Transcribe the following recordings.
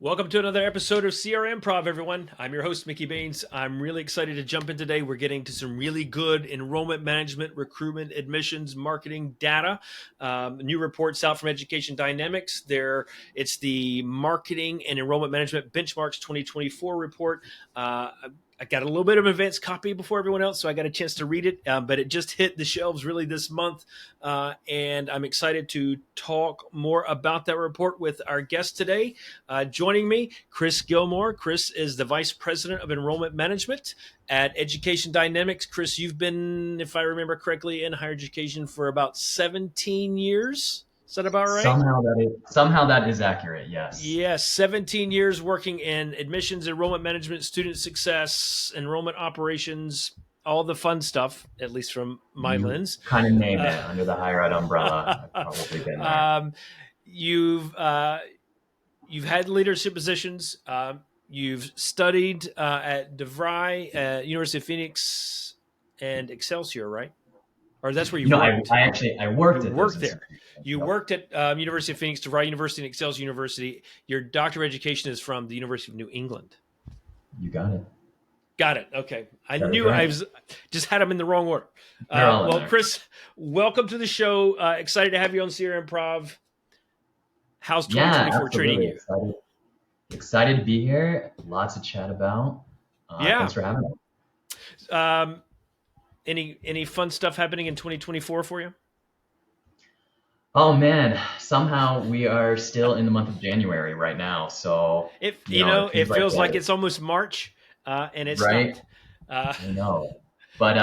Welcome to another episode of CR Improv, everyone. I'm your host, Mickey Baines. I'm really excited to jump in today. We're getting to some really good enrollment management, recruitment, admissions, marketing data. New reports out from Education Dynamics. It's the Marketing and Enrollment Management Benchmarks 2024 report. I got a little bit of an advanced copy before everyone else, so I got a chance to read it, but it just hit the shelves really this month, and I'm excited to talk more about that report with our guest today. Joining me, Chris Gilmore. Chris is the Vice President of Enrollment Management at Education Dynamics. Chris, you've been, if I remember correctly, in higher education for about 17 years. Is that about right? Somehow that is accurate, yes. Yes, 17 years working in admissions, enrollment management, student success, enrollment operations, all the fun stuff, at least from my lens. Kind of named it under the higher ed umbrella. I've probably been there. You've had leadership positions. You've studied at DeVry, University of Phoenix, and Excelsior, right? Or that's where you worked. I worked at worked there. You worked at University of Phoenix, DeVry University, and Excelsior University. Your doctorate of education is from the University of New England. You got it. Got it. Okay. I knew right. I just had them in the wrong order. Chris, welcome to the show. Excited to have you on CR Improv. How's 2024 treating you? Excited to be here. Lots to chat about. Thanks for having me. Any fun stuff happening in 2024 for you? Oh man, somehow we are still in the month of January right now. So it feels like it's almost March, and it's right. I know, but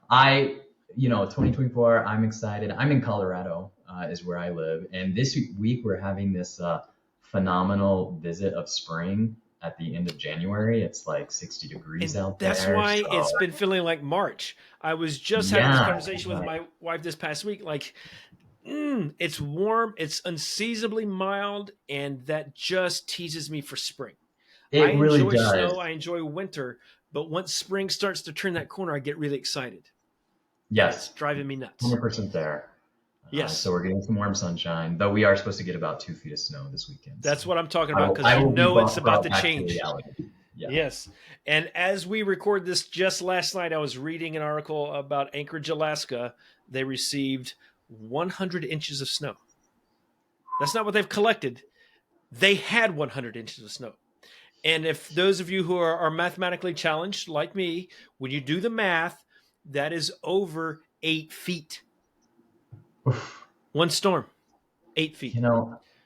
2024. I'm excited. I'm in Colorado, is where I live, and this week we're having this phenomenal visit of spring. At the end of January, it's like 60 degrees out there. That's why it's been feeling like March. I was just having this conversation with my wife this past week. Like, it's warm, it's unseasonably mild, and that just teases me for spring. I enjoy snow, I enjoy winter, but once spring starts to turn that corner, I get really excited. Yes. It's driving me nuts. 100% there. Yes. So we're getting some warm sunshine, though we are supposed to get about 2 feet of snow this weekend. That's what I'm talking about, because it's about to change. Yeah. Yes. And as we record this, just last night, I was reading an article about Anchorage, Alaska. They received 100 inches of snow. That's not what they've collected. They had 100 inches of snow. And if those of you who are mathematically challenged, like me, when you do the math, that is over 8 feet. One storm, 8 feet.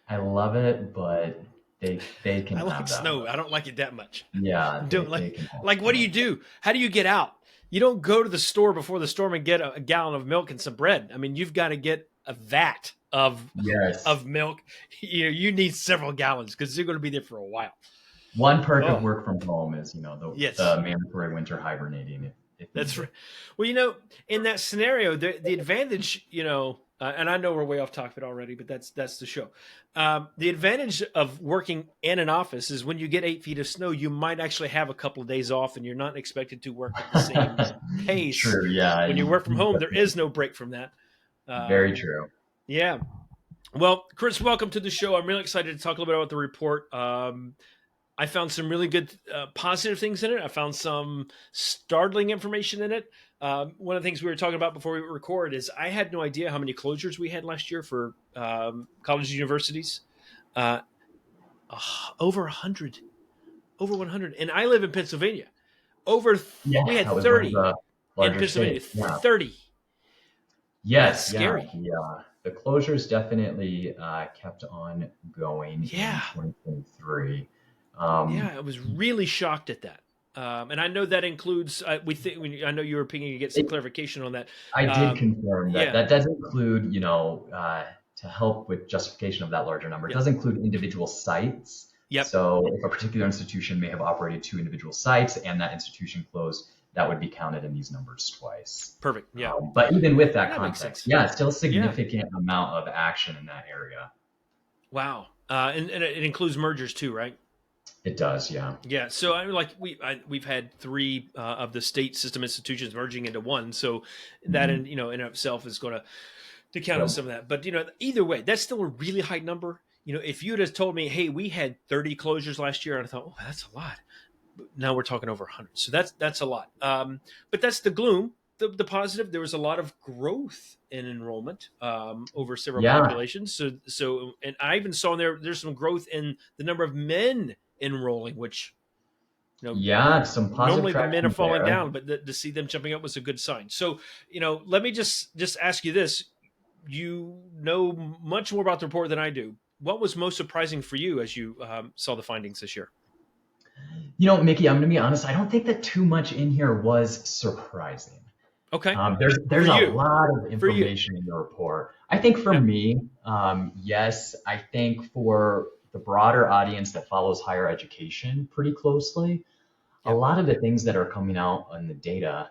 I love it, but they can. I like snow. I don't like it that much. Yeah. What do you do? How do you get out? You don't go to the store before the storm and get a gallon of milk and some bread. I mean, you've got to get a vat of milk. You need several gallons because you're going to be there for a while. One perk of work from home is the mandatory winter hibernating. That's right. Well, in that scenario, the advantage, and I know we're way off topic already, but that's the show. The advantage of working in an office is when you get 8 feet of snow, you might actually have a couple of days off, and you're not expected to work at the same pace. True. Yeah. When you work from home, there is no break from that. Very true. Yeah. Well, Chris, welcome to the show. I'm really excited to talk a little bit about the report. I found some really good positive things in it. I found some startling information in it. One of the things we were talking about before we record is I had no idea how many closures we had last year for colleges and universities. Over 100. Over 100. And I live in Pennsylvania. We had 30 in Pennsylvania. Yeah. 30. Yes. That's scary. Yeah. The closures definitely kept on going in 2023. I was really shocked at that. And I know that includes, I know you were pinging to get some clarification on that. I did confirm that. That does include, to help with justification of that larger number, it does include individual sites. Yep. So if a particular institution may have operated 2 individual sites and that institution closed, that would be counted in these numbers twice. Perfect. Yeah. But even with that context, it's still a significant amount of action in that area. Wow. And it includes mergers too, right? It does, yeah. Yeah, so we've had 3 of the state system institutions merging into one, so that in of itself is going to count on some of that. But either way, that's still a really high number. if you'd have told me, hey, we had 30 closures last year, and I thought, oh, that's a lot. Now we're talking over 100. So that's a lot. But that's the gloom. The positive, there was a lot of growth in enrollment over several Yeah, populations. And I even saw there's some growth in the number of men enrolling, which yeah, some positive normally the men are traction falling there. down, but to see them jumping up was a good sign. So let me just ask you this: you know much more about the report than I do. What was most surprising for you as you saw the findings this year? Mickey, I'm going to be honest. I don't think that too much in here was surprising. Okay, There's for a you, lot of for you, information in the report. I think for yep, me, yes. I think for the broader audience that follows higher education pretty closely, a yep, lot of the things that are coming out in the data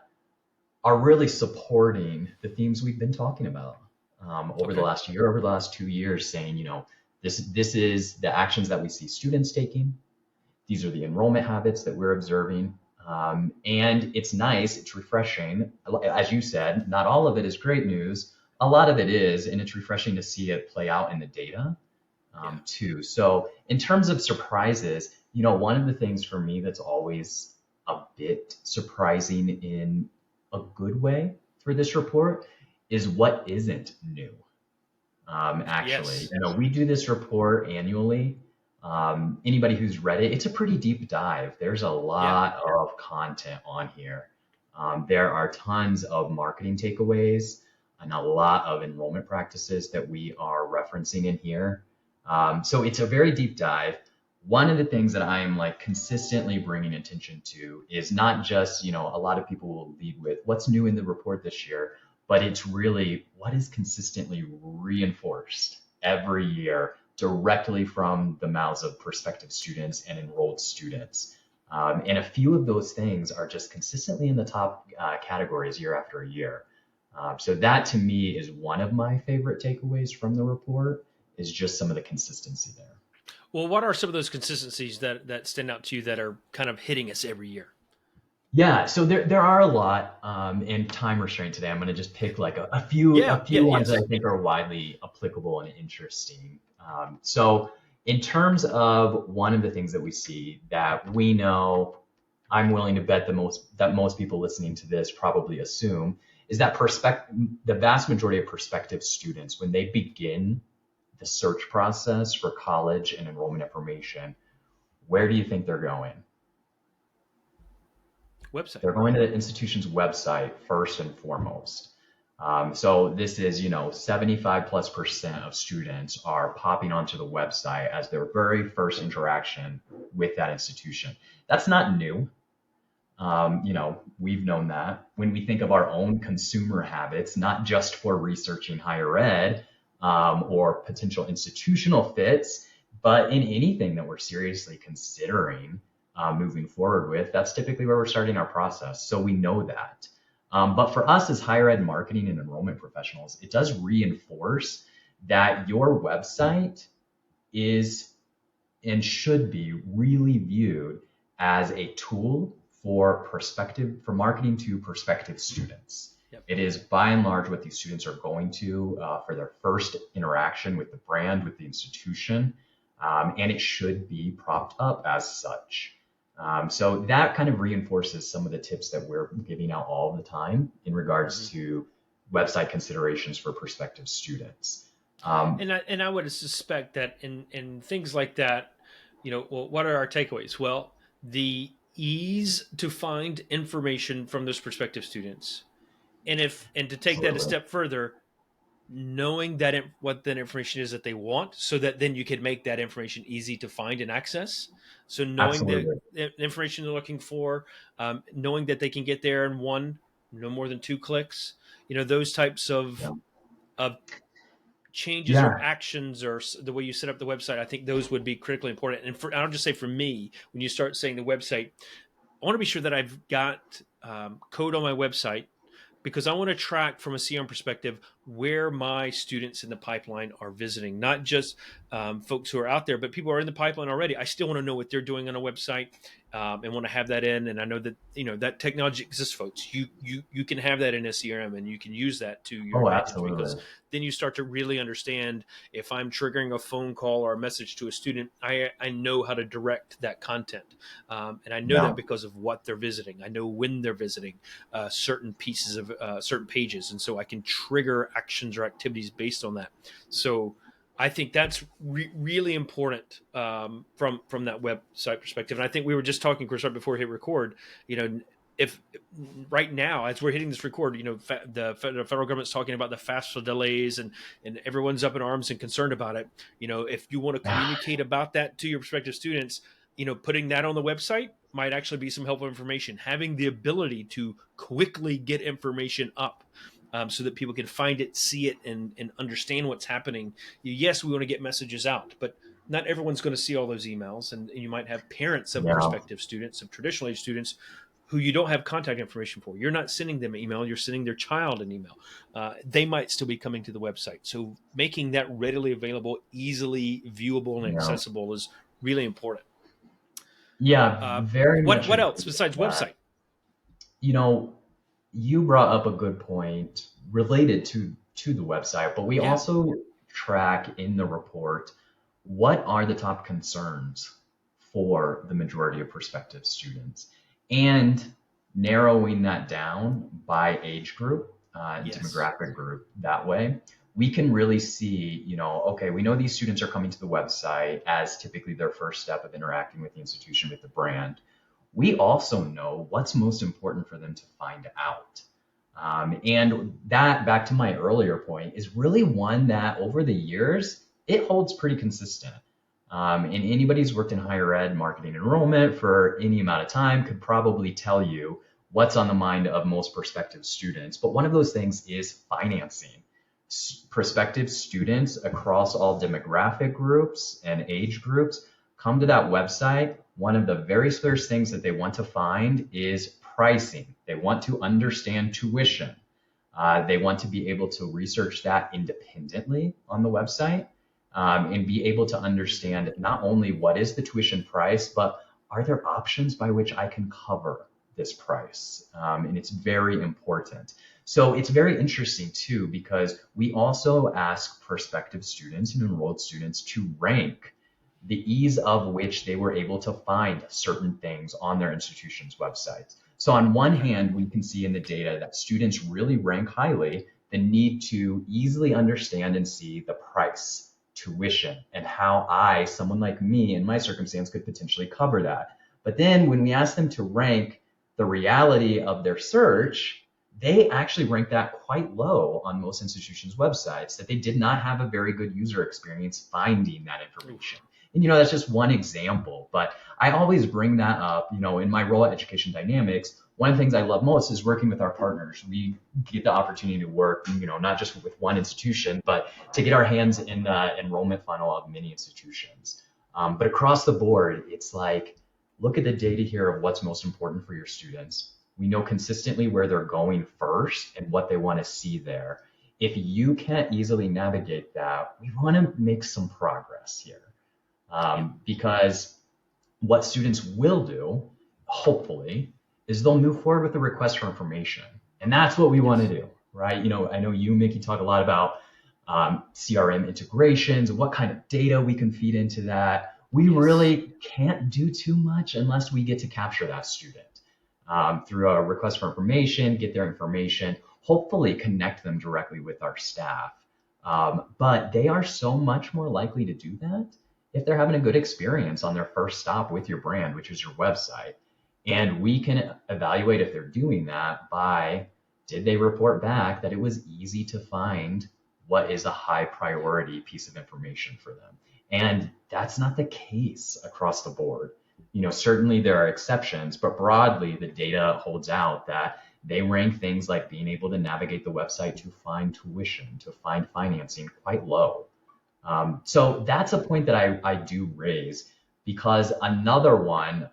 are really supporting the themes we've been talking about over the okay, last year, over the last 2 years, saying, this is the actions that we see students taking. These are the enrollment habits that we're observing. And it's nice, it's refreshing. As you said, not all of it is great news. A lot of it is, and it's refreshing to see it play out in the data yeah, too. So, in terms of surprises, one of the things for me that's always a bit surprising in a good way for this report is what isn't new. Actually, yes, we do this report annually. Anybody who's read it, it's a pretty deep dive. There's a yeah, lot of content on here. There are tons of marketing takeaways and a lot of enrollment practices that we are referencing in here. So it's a very deep dive. One of the things that I'm like consistently bringing attention to is not just, a lot of people will lead with what's new in the report this year, but it's really what is consistently reinforced every year directly from the mouths of prospective students and enrolled students. And a few of those things are just consistently in the top categories year after year. So that to me is one of my favorite takeaways from the report is just some of the consistency there. Well, what are some of those consistencies that stand out to you that are kind of hitting us every year? Yeah, so there are a lot, and time restraint today. I'm going to just pick like a Yeah, few yeah, ones that I yes. think are widely applicable and interesting. So in terms of one of the things that we see that we know, I'm willing to bet that most people listening to this probably assume is that the vast majority of prospective students, when they begin the search process for college and enrollment information, where do you think they're going? Website. They're going to the institution's website first and foremost. So this is, 75+% of students are popping onto the website as their very first interaction with that institution. That's not new. We've known that when we think of our own consumer habits, not just for researching higher ed or potential institutional fits, but in anything that we're seriously considering moving forward with, that's typically where we're starting our process. So we know that. But for us as higher ed marketing and enrollment professionals, it does reinforce that your website is and should be really viewed as a tool for marketing to prospective students. Yep. It is by and large what these students are going to for their first interaction with the brand, with the institution, and it should be propped up as such. So that kind of reinforces some of the tips that we're giving out all the time in Mm-hmm. regards to website considerations for prospective students. Um, And I would suspect that in things like that, well, what are our takeaways? Well, the ease to find information from those prospective students, and to take that a Absolutely. step further, knowing what that information is that they want, so that then you can make that information easy to find and access. So knowing Absolutely. the information they're looking for, knowing that they can get there in no more than 2 clicks, those types Yeah. of changes or Yeah. actions or the way you set up the website, I think those would be critically important. And I'll just say for me, when you start saying the website, I want to be sure that I've got code on my website, because I want to track from a CRM perspective where my students in the pipeline are visiting, not just folks who are out there, but people who are in the pipeline already. I still want to know what they're doing on a website, and want to have that in. And I know that that technology exists, folks. You can have that in a CRM, and you can use that to your Oh, advantage, because absolutely. then you start to really understand if I'm triggering a phone call or a message to a student, I know how to direct that content. And I know Yeah. that because of what they're visiting. I know when they're visiting certain pieces of certain pages. And so I can trigger actions or activities based on that. So I think that's really important from that website perspective. And I think we were just talking, Chris, right before we hit record, if right now, as we're hitting this record, the federal government's talking about the FAFSA delays and everyone's up in arms and concerned about it. If you want to communicate about that to your prospective students, putting that on the website might actually be some helpful information. Having the ability to quickly get information up so that people can find it, see it, and understand what's happening. Yes, we want to get messages out, but not everyone's going to see all those emails. And you might have parents of Yeah. prospective students, of traditional age students, who you don't have contact information for. You're not sending them an email, you're sending their child an email. They might still be coming to the website. So making that readily available, easily viewable, and Yeah. accessible is really important. Yeah, very much. What else agree besides with that. website? You brought up a good point related to the website, but we Yeah. also track in the report what are the top concerns for the majority of prospective students, and narrowing that down by age group and Yes. demographic group. That way, we can really see, okay, we know these students are coming to the website as typically their first step of interacting with the institution, with the brand. We also know what's most important for them to find out. And that, back to my earlier point, is really one that over the years, it holds pretty consistent. And anybody who's worked in higher ed, marketing, enrollment for any amount of time could probably tell you what's on the mind of most prospective students. But one of those things is financing. Prospective students across all demographic groups and age groups come to that website. One of the very first things that they want to find is pricing. They want to understand tuition. They want to be able to research that independently on the website and be able to understand not only what is the tuition price, but are there options by which I can cover this price? And it's very important. So it's very interesting too, because we also ask prospective students and enrolled students to rank the ease of which they were able to find certain things on their institution's websites. So on one hand, we can see in the data that students really rank highly the need to easily understand and see the price, tuition, and how I, someone like me in my circumstance, could potentially cover that. But then when we ask them to rank the reality of their search, they actually rank that quite low on most institutions' websites, that they did not have a very good user experience finding that information. And, that's just one example, but I always bring that up, in my role at Education Dynamics. One of the things I love most is working with our partners. We get the opportunity to work, not just with one institution, but to get our hands in the enrollment funnel of many institutions. But across the board, it's like, look at the data here of what's most important for your students. We know consistently where they're going first and what they want to see there. If you can't easily navigate that, we want to make some progress here. Because what students will do, hopefully, is they'll move forward with the request for information. And that's what we want to do, right? I know you, Mickey, talk a lot about CRM integrations, what kind of data we can feed into that. We really can't do too much unless we get to capture that student through a request for information, get their information, hopefully connect them directly with our staff. But they are so much more likely to do that if they're having a good experience on their first stop with your brand, which is your website. And we can evaluate if they're doing that by, did they report back that it was easy to find what is a high priority piece of information for them? And that's not the case across the board. Certainly there are exceptions, but broadly the data holds out that they rank things like being able to navigate the website to find tuition, to find financing, quite low. So that's a point that I do raise, because another one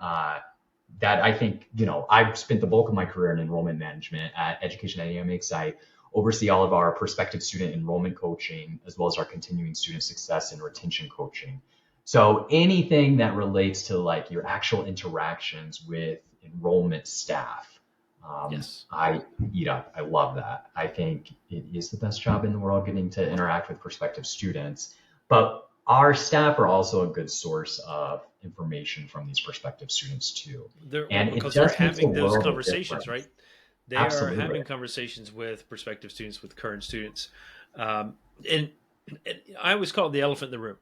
that I think, I've spent the bulk of my career in enrollment management at Education Dynamics. I oversee all of our prospective student enrollment coaching, as well as our continuing student success and retention coaching. So anything that relates to like your actual interactions with enrollment staff, Yes. I eat up. I love that. I think it is the best job in the world getting to interact with prospective students. But our staff are also a good source of information from these prospective students too. Well, And it because they're just makes a having those world of conversations, right? difference. They are Absolutely. having conversations with prospective students, with current students. Um, and, and I always call it the elephant in the room.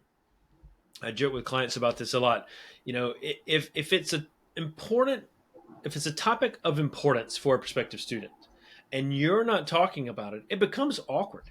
I joke with clients about this a lot. If it's a important, if it's a topic of importance for a prospective student and you're not talking about it, it becomes awkward.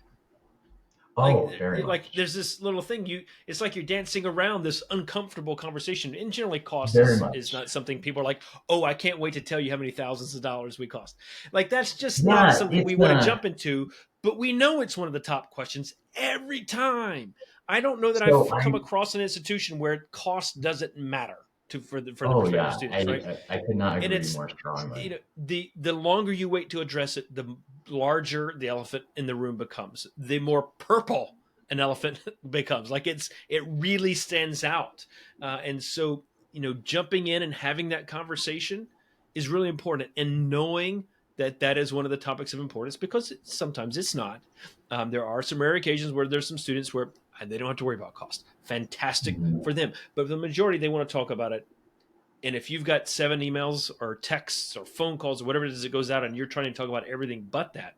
like Oh, very like much. there's this little thing, it's like you're dancing around this uncomfortable conversation. And generally cost Very is much. not something people are like, oh, I can't wait to tell you how many thousands of dollars we cost. Like that's just not Yeah, something we it's want to jump into. But we know it's one of the top questions every time. I don't know that so I've come I across an institution where cost doesn't matter for the oh prospective yeah, students, right? I could not And agree it's, more strongly. the longer you wait to address it, the larger the elephant in the room becomes, the more purple an elephant becomes. Like it really stands out. And so, jumping in and having that conversation is really important, and knowing that that is one of the topics of importance, because sometimes it's not. There are some rare occasions where there's some students where they don't have to worry about cost. Fantastic Mhm. for them, but the majority, they want to talk about it. And if you've got 7 emails or texts or phone calls or whatever it is that goes out, and you're trying to talk about everything but that,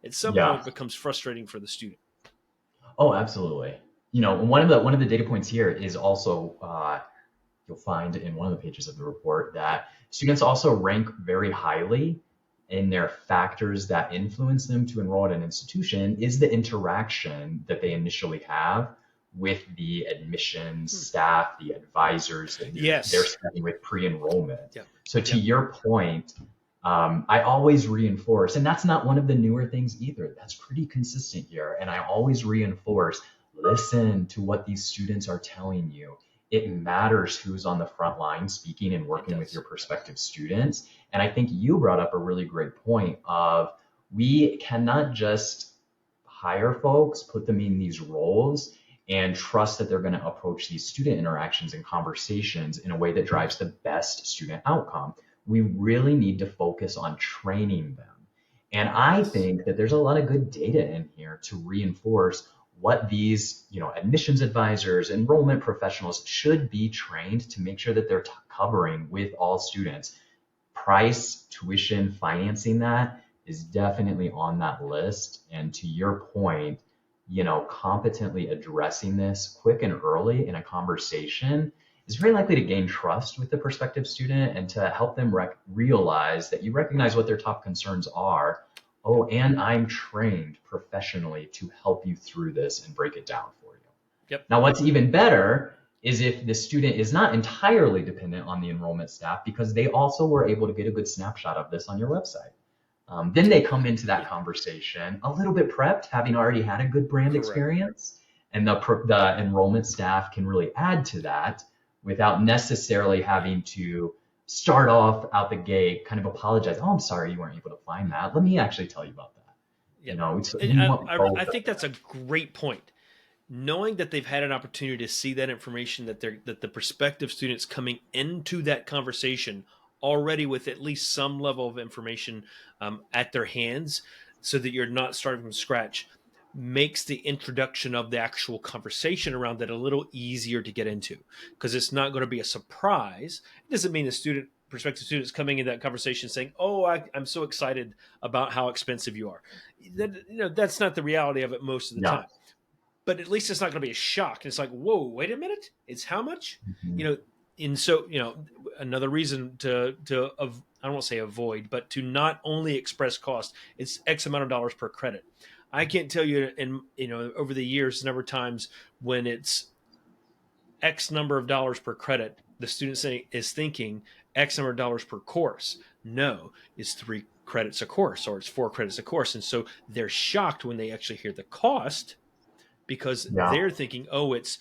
at some point Yeah. it becomes frustrating for the student. Oh, absolutely. One of the data points here is also you'll find in one of the pages of the report that students also rank very highly in their factors that influence them to enroll at an institution is the interaction that they initially have with the admissions Hmm. staff, the advisors that they're Yes. spending with pre-enrollment. Yep. So to Yep. your point, I always reinforce, and that's not one of the newer things either. That's pretty consistent here. And I always reinforce, listen to what these students are telling you. It matters who's on the front line speaking and It working with your does. prospective students. And I think you brought up a really great point of we cannot just hire folks, put them in these roles, and trust that they're going to approach these student interactions and conversations in a way that drives the best student outcome. We really need to focus on training them. And I Yes. think that there's a lot of good data in here to reinforce what these, admissions advisors, enrollment professionals should be trained to make sure that they're covering with all students. Price, tuition, financing that is definitely on that list. And to your point, competently addressing this quick and early in a conversation is very likely to gain trust with the prospective student and to help them realize that you recognize what their top concerns are. Oh, Yep. and I'm trained professionally to help you through this and break it down for you. Yep. Now, what's even better is if the student is not entirely dependent on the enrollment staff because they also were able to get a good snapshot of this on your website. Then they come into that Yeah. conversation a little bit prepped, having already had a good brand Correct. experience, and the enrollment staff can really add to that without necessarily having to start off out the gate, kind of apologize. Oh, I'm sorry you weren't able to find that. Let me actually tell you about that. Yep. And We want I both of think them. that's a great point. Knowing that they've had an opportunity to see that information, that the prospective students coming into that conversation already with at least some level of information at their hands, so that you're not starting from scratch, makes the introduction of the actual conversation around that a little easier to get into, because it's not going to be a surprise. It doesn't mean the prospective students coming in that conversation saying, "Oh, I'm so excited about how expensive you are." That's not the reality of it most of the Yeah. time, but at least it's not going to be a shock. And it's like, whoa, wait a minute, it's how much? Mhm. You know, and so another reason I don't want to say avoid, but to not only express cost, it's X amount of dollars per credit. I can't tell you, in over the years, number of times when it's X number of dollars per credit, the student is thinking X number of dollars per course. No, it's 3 credits a course, or it's 4 credits a course, and so they're shocked when they actually hear the cost, because Yeah. they're thinking, oh, it's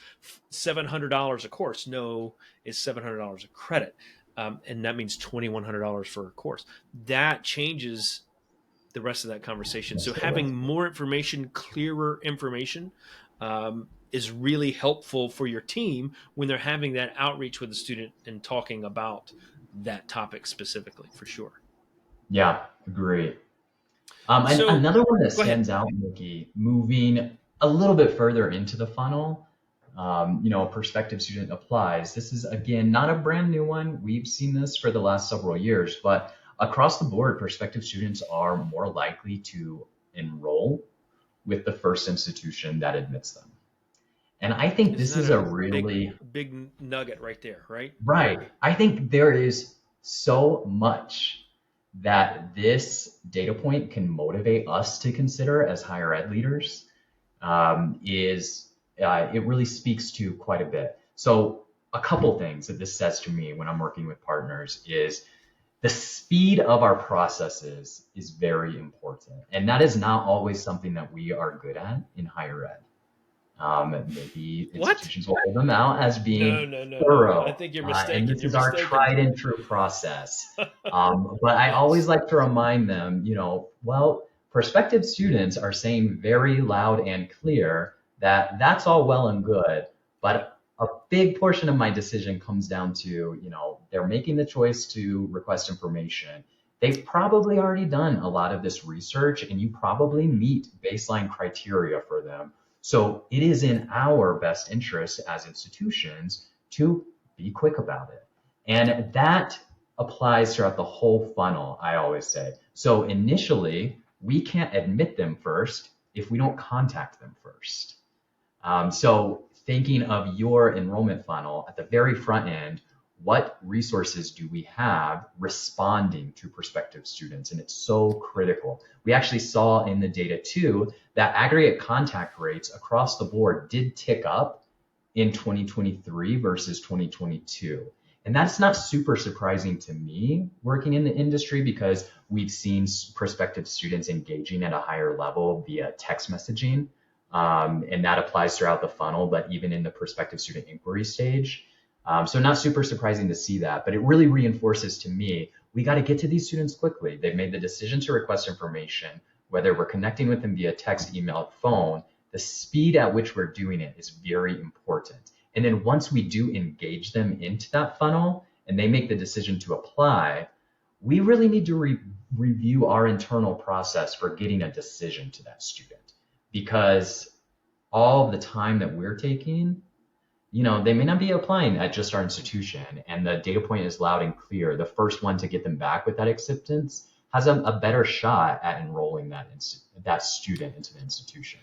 $700 a course. No, it's $700 a credit. And that means $2,100 for a course. That changes the rest of that conversation. So Absolutely. having more information, clearer information, is really helpful for your team when they're having that outreach with the student and talking about that topic specifically, for sure. Yeah, agree. And So another one that go ahead. stands out, Nikki, moving a little bit further into the funnel, a prospective student applies. This is, again, not a brand new one. We've seen this for the last several years, but across the board, prospective students are more likely to enroll with the first institution that admits them. And I think Isn't this that is a a big, really big nugget right there, right? right. I think there is so much that this data point can motivate us to consider as higher ed leaders. Is It really speaks to quite a bit. So a couple things that this says to me when I'm working with partners is the speed of our processes is very important. And that is not always something that we are good at in higher ed. Maybe What? institutions will hold them out as No, being no, no, no. I thorough, think you're and mistaken. this You're is our mistaken. tried and true process. But I always like to remind them, well, prospective students are saying very loud and clear that that's all well and good, Yep. but a big portion of my decision comes down to, they're making the choice to request information. They've probably already done a lot of this research, and you probably meet baseline criteria for them. So it is in our best interest as institutions to be quick about it. Yep. And that applies throughout the whole funnel, I always say. So initially, we can't admit them first if we don't contact them first. So thinking of your enrollment funnel at the very front end, what resources do we have responding to prospective students? And it's so critical. We actually saw in the data too that aggregate contact rates across the board did tick up in 2023 versus 2022. And that's not super surprising to me working in the industry because we've seen prospective students engaging at a higher level via text messaging. And that applies throughout the funnel, but even in the prospective student inquiry stage. So not super surprising to see that, but it really reinforces to me, we got to get to these students quickly. They've made the decision to request information, whether we're connecting with them via text, email, phone, the speed at which we're doing it is very important. And then once we do engage them into that funnel and they make the decision to apply, we really need to review our internal process for getting a decision to that student because all the time that we're taking, they may not be applying at just our institution and the data point is loud and clear. The first one to get them back with that acceptance has a better shot at enrolling that student into the institution.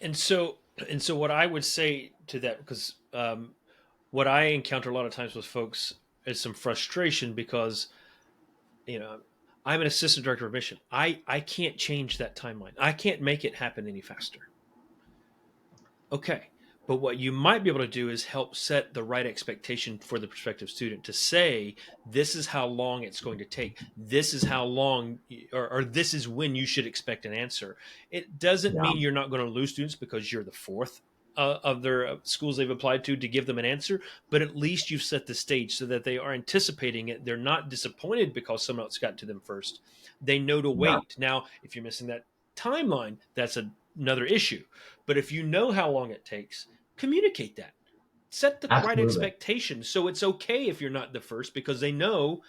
And so, what I would say to that, because what I encounter a lot of times with folks is some frustration because, you know, I'm an assistant director of mission. I can't change that timeline. I can't make it happen any faster. Okay. But what you might be able to do is help set the right expectation for the prospective student to say, this is how long it's going to take. This is how long, or this is when you should expect an answer. It doesn't Yeah, mean you're not going to lose students because you're the fourth of their schools they've applied to give them an answer, but at least you've set the stage so that they are anticipating it. They're not disappointed because someone else got to them first. They know to yeah, wait. Now, if you're missing that timeline, that's another issue. But if you know how long it takes, communicate that. Set the right absolutely. expectation. So it's okay if you're not the first because they know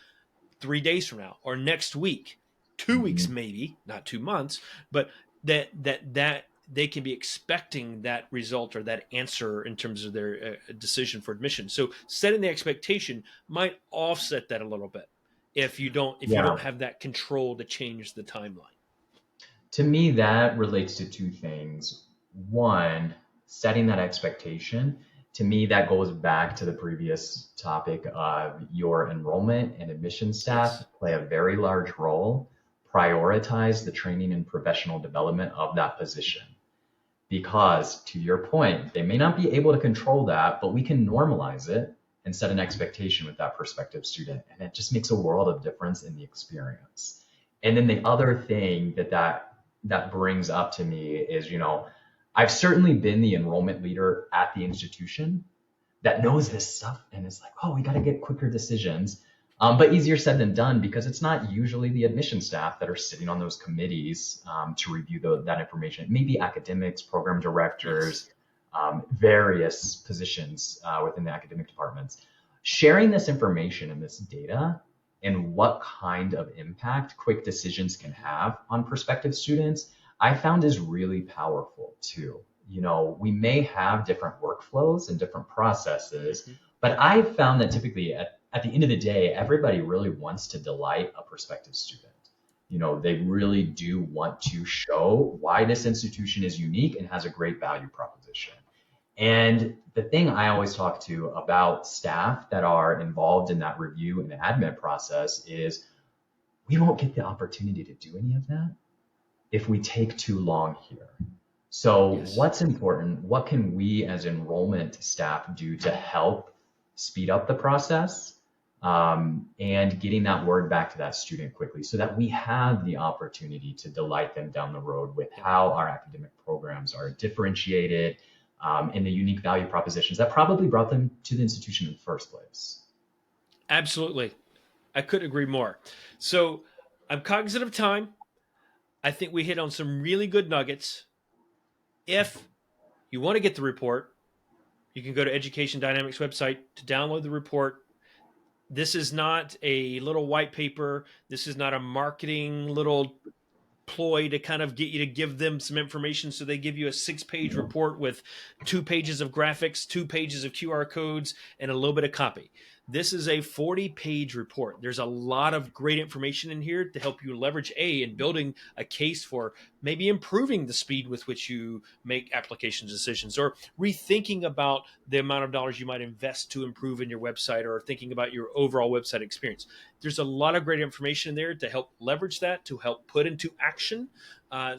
3 days from now or next week, 2 weeks, Mhm. maybe, not 2 months, but that they can be expecting that result or that answer in terms of their decision for admission. So setting the expectation might offset that a little bit if you don't Yeah. have that control to change the timeline. To me, that relates to two things. One, setting that expectation. To me, that goes back to the previous topic of your enrollment and admission staff Yes. play a very large role. Prioritize the training and professional development of that position. Because to your point, they may not be able to control that, but we can normalize it and set an expectation with that prospective student. And it just makes a world of difference in the experience. And then the other thing that brings up to me is, I've certainly been the enrollment leader at the institution that knows this stuff and is like, oh, we got to get quicker decisions. But easier said than done because it's not usually the admission staff that are sitting on those committees to review that information. Maybe academics, program Yes. directors, various positions within the academic departments. Sharing this information and this data and what kind of impact quick decisions can have on prospective students, I found is really powerful too. We may have different workflows and different processes, but I found that typically at the end of the day, everybody really wants to delight a prospective student. They really do want to show why this institution is unique and has a great value proposition. And the thing I always talk to about staff that are involved in that review and admin process is we won't get the opportunity to do any of that if we take too long here. So Yes. What's important? What can we as enrollment staff do to help speed up the process and getting that word back to that student quickly so that we have the opportunity to delight them down the road with how our academic programs are differentiated and the unique value propositions that probably brought them to the institution in the first place. Absolutely. I couldn't agree more. So I'm cognizant of time. I think we hit on some really good nuggets. If you want to get the report, you can go to Education Dynamics website to download the report. This is not a little white paper. This is not a marketing little ploy to kind of get you to give them some information. So they give you a 6-page report with 2 pages of graphics, 2 pages of QR codes, and a little bit of copy. This is a 40-page report. There's a lot of great information in here to help you leverage in building a case for maybe improving the speed with which you make application decisions, or rethinking about the amount of dollars you might invest to improve in your website, or thinking about your overall website experience. There's a lot of great information in there to help leverage that, to help put into action.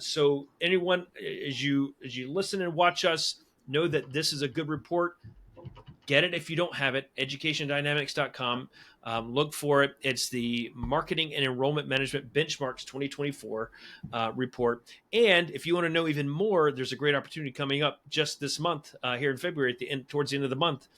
So anyone, as you listen and watch us, know that this is a good report. Get it if you don't have it, educationdynamics.com. Look for it. It's the Marketing and Enrollment Management Benchmarks 2024 report. And if you want to know even more, there's a great opportunity coming up just this month here in February, towards the end of the month.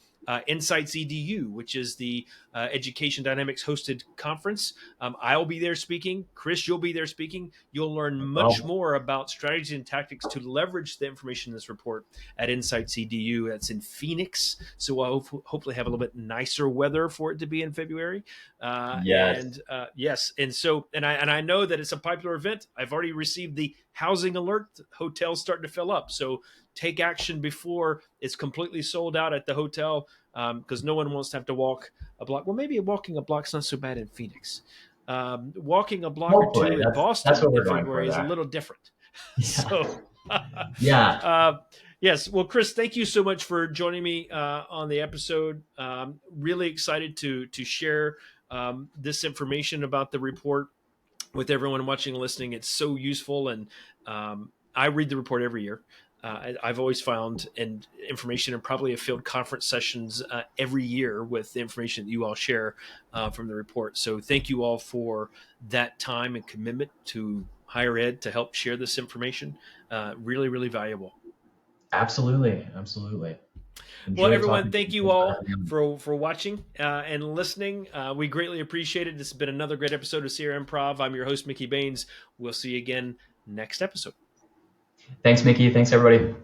Insights EDU, which is the Education Dynamics hosted conference. I'll be there speaking. Chris, you'll be there speaking. You'll learn much more about strategies and tactics to leverage the information in this report at Insights EDU. That's in Phoenix. So we'll hopefully have a little bit nicer weather for it to be in February. Yes. And I know that it's a popular event. I've already received the housing alert. Hotels starting to fill up. So take action before it's completely sold out at the hotel, because no one wants to have to walk a block. Well, maybe walking a block's not so bad in Phoenix. Walking a block or two in Boston in February is a little different. Yeah. So, yeah. Yes. Well, Chris, thank you so much for joining me on the episode. Really excited to share this information about the report with everyone watching and listening. It's so useful, and I read the report every year. I've always found information and probably have filled conference sessions every year with the information that you all share from the report. So thank you all for that time and commitment to higher ed to help share this information. Really, really valuable. Absolutely. Well, everyone, thank you all for watching and listening. We greatly appreciate it. This has been another great episode of CRM Prov. I'm your host, Mickey Baines. We'll see you again next episode. Thanks, Mickey. Thanks, everybody.